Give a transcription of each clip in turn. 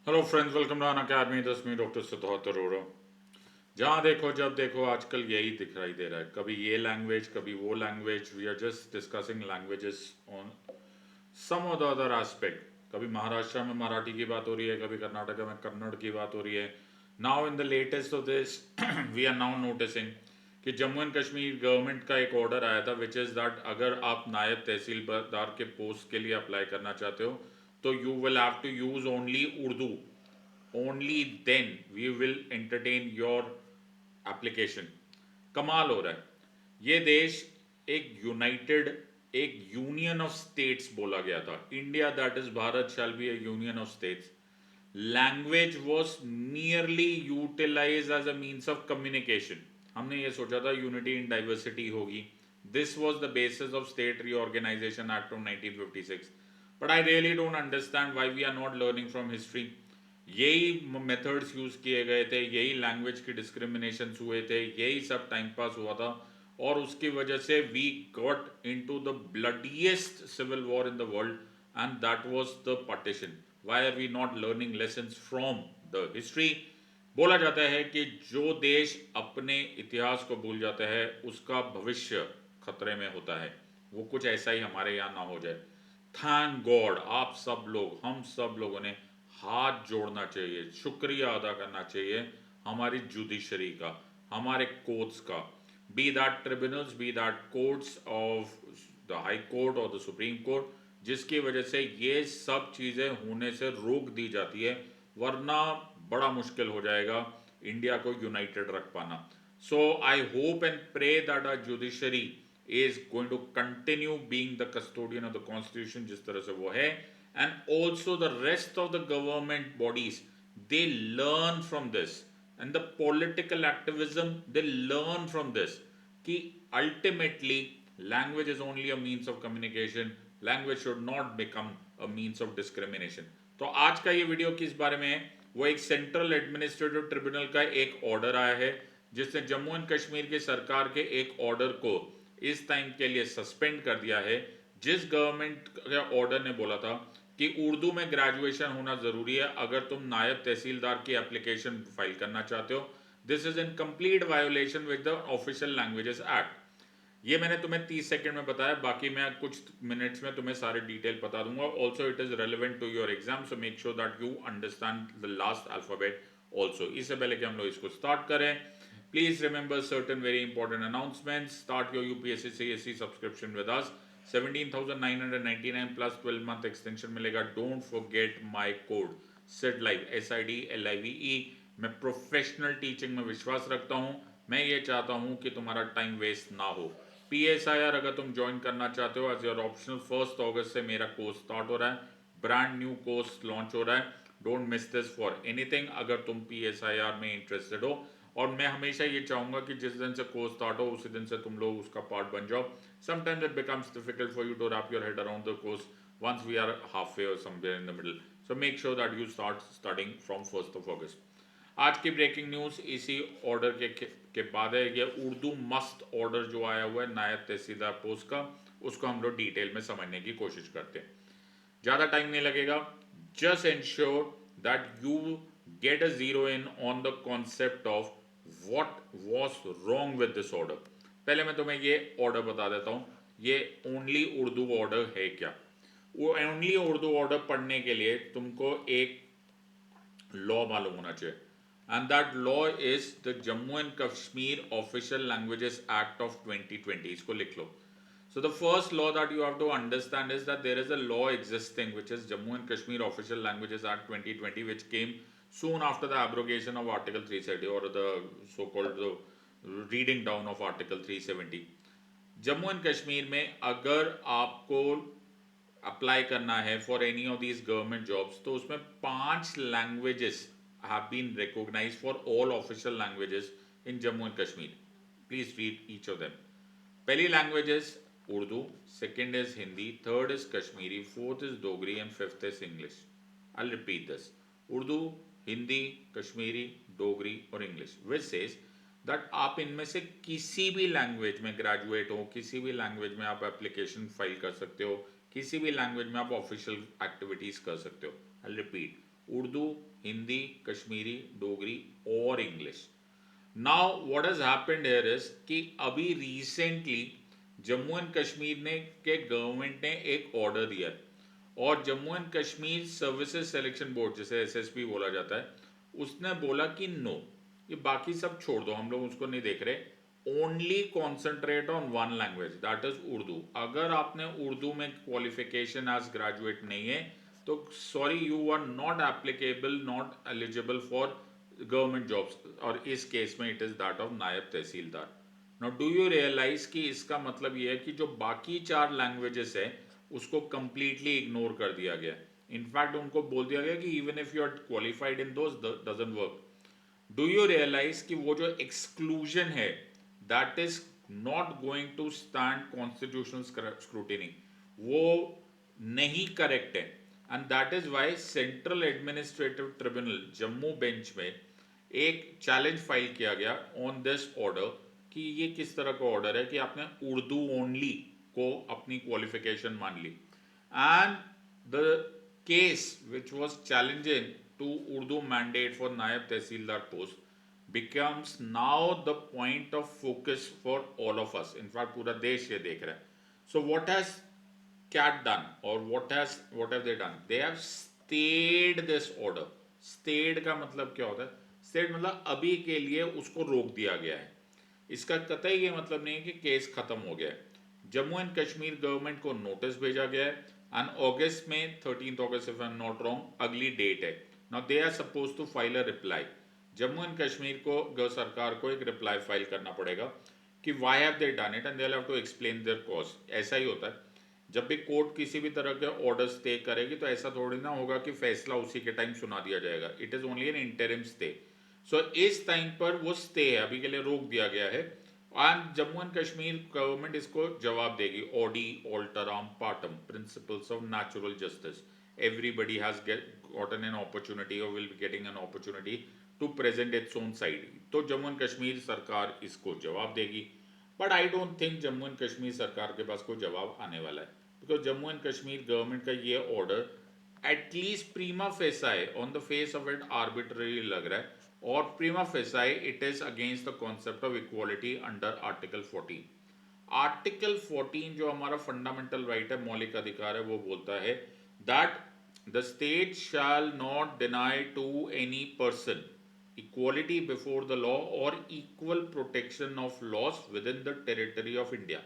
Hello friends, welcome to Unacademy. This me doctor Siddharth Arora. जहाँ देखो जब देखो आजकल यही दिखाई दे रहा है, कभी ये लैंग्वेज कभी वो language. We are just discussing languages on some और द अदर एस्पेक्ट। कभी महाराष्ट्र में मराठी की बात हो रही है, कभी कर्नाटक में कन्नड़ की बात हो रही है। Now in the latest of this we are now noticing कि जम्मू एंड कश्मीर गवर्नमेंट का एक ऑर्डर आया था विच इज़ दैट अगर आप नायब तहसीलदार के पोस्ट के लिए अप्लाई करना चाहते हो तो you will have to use only Urdu. Only then we will entertain your application. कमाल हो रहा है। ये देश एक यूनाइटेड, एक यूनियन ऑफ स्टेट्स बोला गया था। India that is Bharat shall be a union of states. Language was nearly utilize as a means of communication. हमने ये सोचा था यूनिटी इन डाइवर्सिटी होगी। This was the basis of state reorganisation act of 1956। But I really don't understand why we are not learning from history. यही methods use किए गए थे, यही लैंग्वेज की डिस्क्रिमिनेशन हुए थे, यही सब टाइम पास हुआ था। और उसकी वजह से we got into the bloodiest civil war in the world, and that was the partition. Why are we not learning lessons from the history? बोला जाता है कि जो देश अपने इतिहास को भूल जाता है उसका भविष्य खतरे में होता है। वो कुछ ऐसा ही हमारे यहाँ ना हो जाए। थैंक गॉड आप सब लोग, हम सब लोगों ने हाथ जोड़ना चाहिए, शुक्रिया अदा करना चाहिए हमारी जुडिशरी का, हमारे कोर्ट्स का। Be that tribunals, be that courts of the high court और द सुप्रीम कोर्ट, जिसकी वजह से ये सब चीज़ें होने से रोक दी जाती है। वरना बड़ा मुश्किल हो जाएगा इंडिया को यूनाइटेड रख पाना। So I hope and pray that our judiciary is going to continue being the custodian of the constitution जिस तरह से वो है, and also the rest of the government bodies, they learn from this, and the political activism they learn from this कि ultimately language is only a means of communication. Language should not become a means of discrimination. तो आज का ये video किस बारे में है? वो एक सेंट्रल एडमिनिस्ट्रेटिव ट्रिब्यूनल का एक ऑर्डर आया है जिसने जम्मू एंड कश्मीर की सरकार के एक ऑर्डर को इस टाइम के लिए सस्पेंड कर दिया है। जिस गवर्नमेंट के ऑर्डर ने बोला था कि उर्दू में ग्रेजुएशन होना जरूरी है अगर तुम नायब तहसीलदार की एप्लीकेशन फाइल करना चाहते हो। This is in complete violation with the official languages act. ये मैंने तुम्हें 30 सेकंड में बताया, बाकी मैं कुछ मिनट्स में तुम्हें सारे डिटेल बता दूंगा। Also it is relevant to your exam, so make sure that you understand the last alphabet also. इससे पहले कि हम लोग इसको स्टार्ट करें, please remember certain very important announcements. Start your UPSC CSC subscription with us. 17,999 plus 12-month extension मिलेगा। Don't forget my code SIDLIVE, SIDLIVE। मैं professional teaching में विश्वास रखता हूँ। मैं ये चाहता हूँ कि तुम्हारा टाइम वेस्ट ना हो। PSIR अगर तुम ज्वाइन करना चाहते हो एज योर ऑप्शनल, 1 अगस्त से मेरा कोर्स स्टार्ट हो रहा है। ब्रांड न्यू कोर्स लॉन्च हो रहा है। Don't miss this for anything अगर तुम PSIR में इंटरेस्टेड हो। और मैं हमेशा ये चाहूंगा कि जिस दिन से कोर्स स्टार्ट हो उसी दिन से तुम लोग उसका पार्ट बन जाओ। Sometimes it becomes difficult for you to wrap your head around the course once we are halfway or somewhere in the middle. So make sure that you start studying from 1st of August. आज की breaking news इसी order के बाद है। ये Urdu must order जो आया हुआ है नायब तहसीलदार पोस्ट का, उसको हम लोग डिटेल में समझने की कोशिश करते हैं। ज़्यादा टाइम नहीं लगेगा। Just ensure that you get a zero in on the concept of what was wrong with this order. पहले मैं तुम्हें ये ऑर्डर बता देता हूँ, ये ओनली उर्दू ऑर्डर है क्या। वो ओनली उर्दू ऑर्डर पढ़ने के लिए तुमको एक लॉ मालूम होना चाहिए, and that law is the Jammu and Kashmir official languages act of 2020। इसको लिख लो। So the first law that you have to understand is that there is a law existing which is Jammu and Kashmir Official Languages Act 2020, which came soon after the abrogation of Article 370 or the so-called the reading down of Article 370. Jammu and Kashmir में अगर आपको apply करना है for any of these government jobs तो उसमें 5 languages have been recognised for all official languages in Jammu and Kashmir. Please read each of them. पहली language is Urdu, second is Hindi, third is Kashmiri, fourth is Dogri and fifth is English. I repeat this. Urdu, Hindi, Kashmiri, Dogri और English, which says that आप इनमें से किसी भी language में graduate हो, किसी भी लैंग्वेज में आप एप्लीकेशन फाइल कर सकते हो, किसी भी लैंग्वेज में आप ऑफिशियल एक्टिविटीज कर सकते हो। आई रिपीट, उर्दू, हिंदी, कश्मीरी, डोगरी और English. Now what has happened here is कि अभी रिसेंटली जम्मू एंड कश्मीर ने के गवर्नमेंट ने एक ऑर्डर दिया है, और Jammu and Kashmir services selection board, जिसे एसएसबी बोला जाता है, उसने बोला कि नो, ये बाकी सब छोड़ दो, हम लोग उसको नहीं देख रहे, only concentrate on one language, that is Urdu. अगर आपने उर्दू में क्वालिफिकेशन एज ग्रेजुएट नहीं है तो sorry, you are not applicable, not eligible for government jobs, और इस केस में इट इज दैट ऑफ नायब तहसीलदार। नाउ डू यू रियलाइज कि इसका मतलब ये है कि जो बाकी चार लैंग्वेजेस है उसको कंप्लीटली इग्नोर कर दिया गया। इनफैक्ट उनको बोल दिया गया कि even if you are qualified in those doesn't work. Do you realise कि वो जो एक्सक्लूजन है that is not going to stand constitutional scrutiny, वो नहीं करेक्ट है। And that is why central administrative tribunal Jammu bench में एक चैलेंज फाइल किया गया ऑन दिस ऑर्डर कि ये किस तरह का ऑर्डर है कि आपने उर्दू ओनली को अपनी क्वालिफिकेशन मान ली। And the case which was challenging to Urdu mandate for Naib Tehsildar post becomes now the point of focus for all of us. In fact, पूरा देश ये देख रहा है। So what has CAT done, or what have they done? They have stayed this order. Stayed का मतलब क्या होता है? Stayed मतलब अभी के लिए उसको रोक दिया गया है। इसका कतई ये मतलब नहीं है कि केस खत्म हो गया है। जम्मू एंड कश्मीर गवर्नमेंट को नोटिस भेजा गया है, एंड अगस्त में 13 अगस्त if I am not wrong अगली डेट है। Now they are suppose to file a reply. Jammu and Kashmir को सरकार को एक रिप्लाई फाइल करना पड़ेगा कि why have they done it, and they have to explain their cause. ऐसा ही होता है जब भी कोर्ट किसी भी तरह के ऑर्डर स्टे करेगी, तो ऐसा थोड़ी ना होगा कि फैसला उसी के टाइम सुना दिया जाएगा। It is only an interim stay. So इस टाइम पर वो स्टे है, अभी के लिए रोक दिया गया है, and Jammu and Kashmir government इसको जवाब देगी। Audi alteram partem, principles of natural justice, everybody has gotten an opportunity or will be getting an opportunity to present its own side। तो जम्मू एंड कश्मीर सरकार इसको जवाब देगी, but I don't think Jammu and Kashmir सरकार के पास कोई जवाब आने वाला है, because Jammu and Kashmir government का ये order at least prima facie on the face of it arbitrary लग रहा है, और prima facie it is against the concept of equality under article 14। Article 14 जो हमारा फंडामेंटल राइट है, मौलिक अधिकार है, वो बोलता है that the state shall not deny to any person equality before the law or equal protection of laws within the territory of India।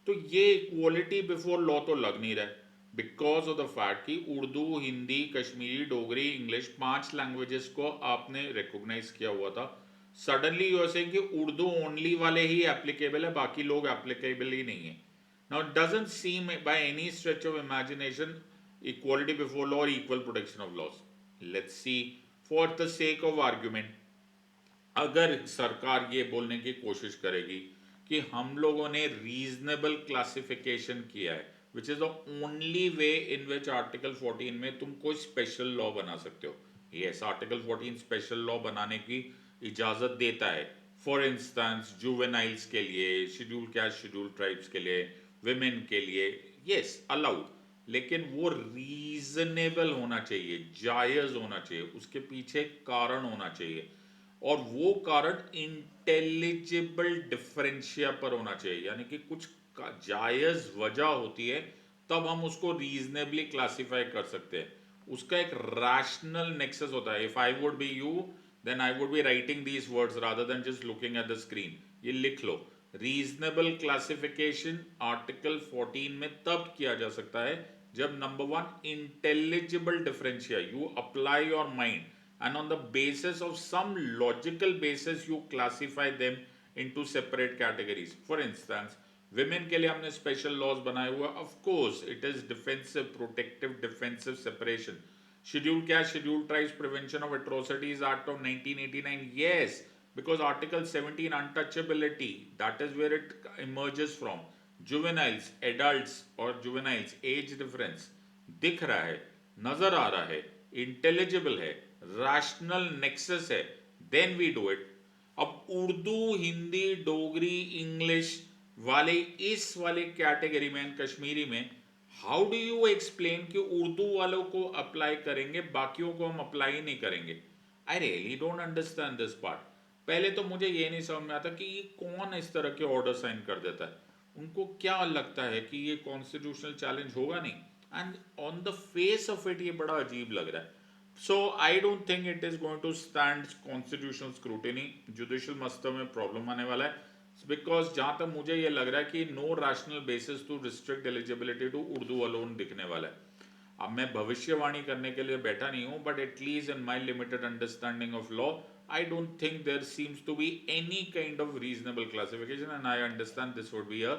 तो ये इक्वालिटी बिफोर लॉ तो लग नहीं रहा है, बिकॉज ऑफ द फैक्ट कि उर्दू, हिंदी, कश्मीरी, डोगरी, इंग्लिश, 5 लैंग्वेजेस को आपने रिकॉग्नाइज किया हुआ था। सडनली यू आर सेइंग कि उर्दू ओनली वाले ही एप्लीकेबल है, बाकी लोग एप्लीकेबल ही नहीं है। Now it doesn't seem by any stretch of imagination equality before law और equal protection of laws. Let's see, for the sake of argument, अगर सरकार ये बोलने की कोशिश करेगी कि हम लोगों ने रीजनेबल क्लासिफिकेशन किया है, which is the only way in which article 14 में तुम कोई स्पेशल लॉ बना सकते हो। यस, आर्टिकल 14 स्पेशल लॉ बनाने की इजाजत देता है, फॉर इंस्टेंस जुवेनाइल्स के लिए, शेड्यूल कैस्ट शेड्यूल ट्राइब्स के लिए, विमेन के लिए, यस अलाउड, लेकिन वो रीजनेबल होना चाहिए, जायज होना चाहिए, उसके पीछे कारण होना चाहिए, और वो कारण इंटेलिजिबल डिफरेंशिया पर होना चाहिए, यानी कि कुछ जायज वजह होती है तब हम उसको रीजनेबली क्लासिफाई कर सकते हैं। उसका एक रैशनल नेक्सस होता है। If I would be you, then I would be writing these words rather than just looking at the screen. ये लिख लो, रीजनेबल क्लासिफिकेशन आर्टिकल 14 में तब किया जा सकता है जब number 1 intelligible differentia, you apply your mind and on the basis of some logical basis you classify them into separate categories। for instance, women के लिए हमने special laws बनाए हुए, of course it is defensive, protective, defensive separation। scheduled caste, scheduled tribes, prevention of atrocities act of 1989, yes, because article 17 untouchability, that is where it emerges from। juveniles, adults और juveniles age difference दिख रहा है, नजर आ रहा है, intelligible है, rational nexus है, then we do it. अब उर्दू, हिंदी, डोगरी, इंग्लिश वाले इस वाले कैटेगरी में, कश्मीरी में हाउ डू यू एक्सप्लेन कि उर्दू वालों को अप्लाई करेंगे, बाकियों को हम अप्लाई ही नहीं करेंगे? आई really don't understand this part. पहले तो मुझे ये नहीं समझ में आता कि ये कौन इस तरह के ऑर्डर साइन कर देता है। उनको क्या लगता है कि ये कॉन्स्टिट्यूशनल चैलेंज होगा नहीं? And on the face of it ये बड़ा अजीब लग रहा है। So I don't think it is going to stand constitutional scrutiny. Judicial मस्तर में प्रॉब्लम आने वाला है, बिकॉज जहां तक मुझे ये लग रहा है कि no rational basis to restrict eligibility to Urdu alone दिखने वाला है। अब मैं भविष्यवाणी करने के लिए बैठा नहीं हूं, but at least in my limited understanding of law, I don't think there seems to be any kind of reasonable classification, and I understand this would be a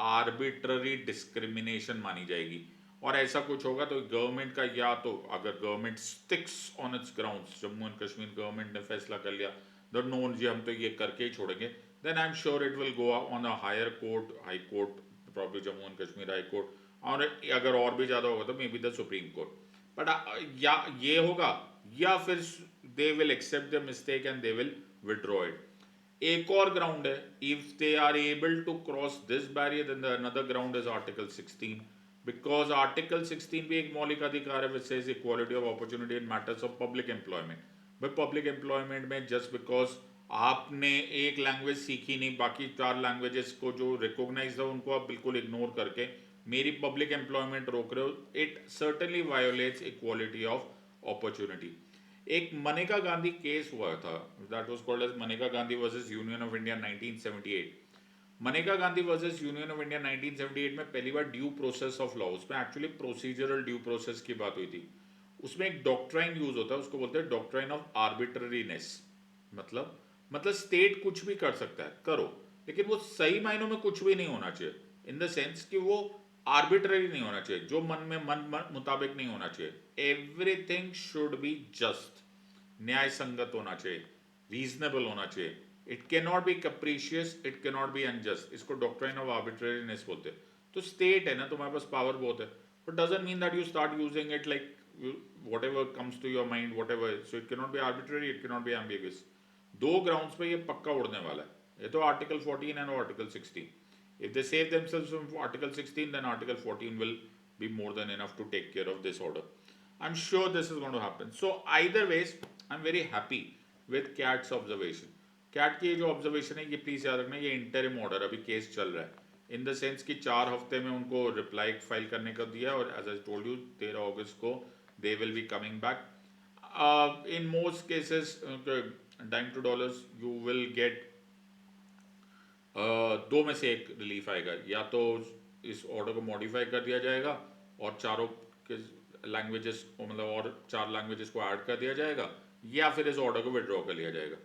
arbitrary discrimination मानी जाएगी। और ऐसा कुछ होगा तो गवर्नमेंट का, या तो अगर government sticks on it's grounds, Jammu and Kashmir government ने फैसला कर लिया दैट नो जी हम तो ये करके ही छोड़ेंगे, then I am sure it will go on a higher court, high court, problem Jammu and Kashmir high court, और अगर और भी ज्यादा होगा तो may be the supreme court. But या ये होगा, या फिर they will accept the mistake and they will withdraw it. एक और ग्राउंड है, if they are able to cross this barrier, then the another ground is article 16, because article 16 भी एक मौलिक अधिकार है which says equality of opportunity in matters of public employment. भाई public employment में जस्ट बिकॉज आपने एक लैंग्वेज सीखी नहीं, बाकी 4 लैंग्वेजेस को जो रिकॉग्नाइज है उनको आप बिल्कुल इग्नोर करके मेरी पब्लिक एम्प्लॉयमेंट रोक रहे हो, it certainly violates equality of opportunity. एक मनेका गांधी केस हुआ था, that was called as Maneka Gandhi versus union of India 1978। Maneka Gandhi versus union of India 1978 में पहली बार ड्यू प्रोसेस ऑफ लॉ, उसमें एक्चुअली प्रोसीजरल ड्यू प्रोसेस की बात हुई थी। उसमें एक डॉक्ट्राइन यूज होता है, उसको बोलते हैं डॉक्ट्राइन ऑफ आर्बिट्ररीनेस। मतलब स्टेट कुछ भी कर सकता है, करो, लेकिन वो सही मायनों में कुछ भी नहीं होना चाहिए, इन द सेंस कि वो आर्बिट्ररी नहीं होना चाहिए, जो मन मुताबिक नहीं होना चाहिए। एवरीथिंग शुड बी जस्ट, न्याय संगत होना चाहिए, रीजनेबल होना चाहिए। It can not be capricious, it can not be unjust. इसको डॉक्ट्राइन ऑफ आर्बिट्ररीनेस बोलते हैं। तो स्टेट है ना, तुम्हारे पास पावर बहुत है, but doesn't mean that you start using it like whatever comes to your mind, whatever, so it cannot be arbitrary, it cannot be ambiguous। दो ग्राउंड्स पे ये पक्का उड़ने वाला है, ये तो article 14 and article 16। if they save themselves from article 16, then article 14 will be more than enough to take care of this order। I'm sure this is going to happen। so either ways I'm very happy with CAT's observation। CAT की ये जो observation है, ये please याद रखना, ये interim order, अभी case चल रहा है, इन द सेंस कि 4 हफ्ते में उनको रिप्लाई फाइल करने का दिया, और एज आई टोल्ड यू 13 अगस्त को they will be coming back। In most cases, dime to dollars, you will get दो में से एक रिलीफ आएगा, या तो इस ऑर्डर को मॉडिफाई कर दिया जाएगा और चारों के लैंग्वेजेस को, मतलब और 4 लैंग्वेजेस को ऐड कर दिया जाएगा, या फिर इस ऑर्डर को विड्रॉ कर लिया जाएगा।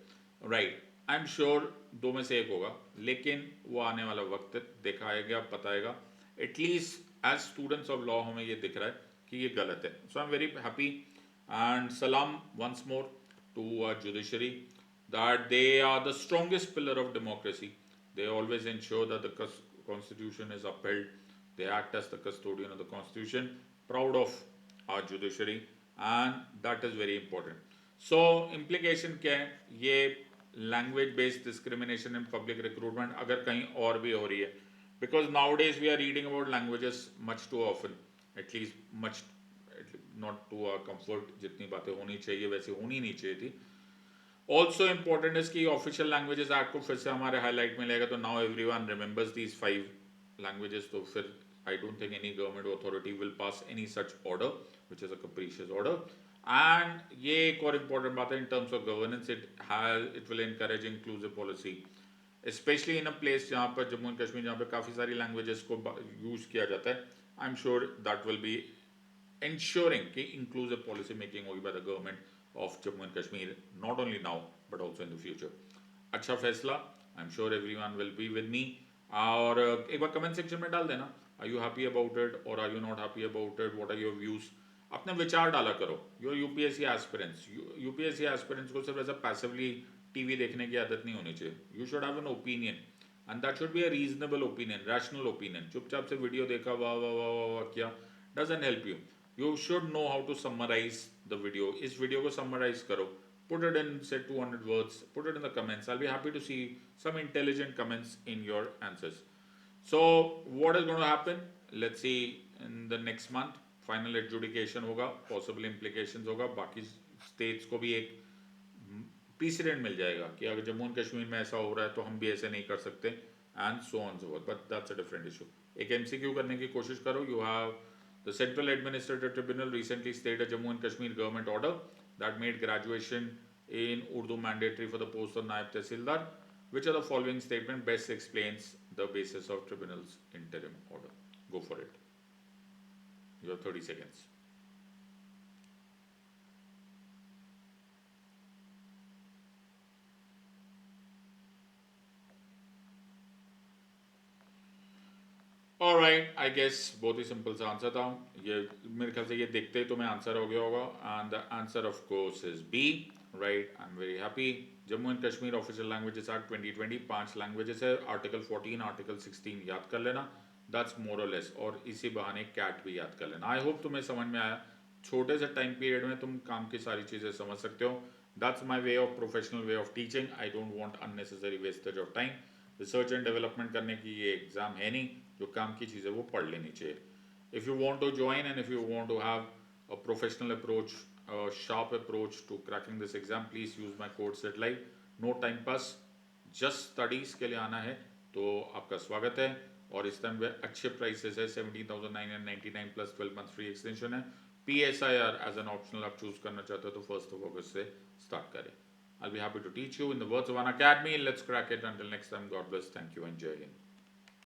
राइट, आई एम श्योर दो में से एक होगा, लेकिन वो आने वाला वक्त दिखाएगा, बताएगा। At least as students of law हमें ये दिख रहा है कि ये गलत है। So I am very happy and सलाम once more to judiciary, that they are the strongest pillar of democracy. They always ensure that the constitution is upheld, they act as the custodian of the constitution, proud of our judiciary, and that is very important। so implication क्या है, ये language based discrimination in public recruitment अगर कहीं और भी हो रही है, because nowadays we are reading about languages much too often, at least much not to our comfort, जितनी बातें होनी चाहिए वैसे होनी नहीं चाहिए थी। ऑल्सो इंपॉर्टेंट है कि ऑफिशियल लैंग्वेजेस एक्ट को फिर से हमारे हाईलाइट में लेगा, तो now everyone remembers these 5 languages, तो फिर I don't think any government authority will pass any such order which is a capricious order. And ये एक और इंपॉर्टेंट बात है in terms of governance, it will encourage inclusive policy, specially in a place जहाँ पर Jammu and Kashmir, जहाँ पे काफ़ी सारी लैंग्वेजेस को यूज किया जाता है। आई am sure that will be ensuring कि inclusive policy making होगी by the government of Jammu and Kashmir, not only now but also in the future। अच्छा फैसला, I am sure everyone will be with me. और एक बार comment section में डाल देना, are you happy about it और are you not happy about it, what are your views, अपने विचार डाला करो। Your UPSC aspirants, UPSC aspirants को सिर्फ ऐसा पैसिवली टीवी देखने की आदत नहीं होनी चाहिए, you should have an opinion, and that should be a reasonable opinion, rational opinion. चुपचाप से वीडियो देखा, वाह वाह वाह वाह वाह किया, doesn't help you. You should know how to summarize the video। इस वीडियो को summarize करो, put it in say 200 words, put it in the comments, I'll be happy to see some intelligent comments in your answers। so what is going to happen, let's see in the next month final adjudication होगा, possible implications होगा, बाकी states को भी एक precedent मिल जाएगा कि अगर Jammu and Kashmir में ऐसा हो रहा है तो हम भी ऐसे नहीं कर सकते, and so on so forth, but that's a different issue. एक एमसीक्यू करने की कोशिश करो। You have the central administrative tribunal recently stayed a Jammu and Kashmir government order that made graduation in Urdu mandatory for the post of Naib Tehsildar. Which of the following statement best explains the basis of tribunal's interim order? Go for it. You have 30 seconds. Alright, I guess बहुत ही simple सा answer था ये, मेरे ख्याल से ये देखते ही तुम्हें आंसर हो गया होगा, and the answer of course is B, right. I am very happy. Jammu and Kashmir official languages act 2020 5 languages है, आर्टिकल 14 आर्टिकल 16 याद कर लेना, दैट्स मोर और लेस, और इसी बहाने कैट भी याद कर लेना। आई होप तुम्हें समझ में आया, छोटे से टाइम पीरियड में तुम काम की सारी चीज़ें समझ सकते हो। That's my way of professional way of teaching. I don't want unnecessary wastage of time. Research and development करने की ये एग्जाम है नहीं, जो काम की चीज़ें वो पढ़ लेनी चाहिए। If you want to join and if you want to have a professional approach, sharp approach to cracking this exam, please use my code SETLIVE. No time pass, just studies के लिए आना है तो आपका स्वागत है। और इस टाइम पे अच्छे प्राइसेस है, 17,999 प्लस 12 मंथ फ्री एक्सटेंशन है। PSIR एज एन ऑप्शनल आप चूज करना चाहते हो तो 1 अगस्त से स्टार्ट करें। I'll be happy to teach you. In the words of an academy, let's crack it. Until next time, God bless. Thank you and Jai Hind.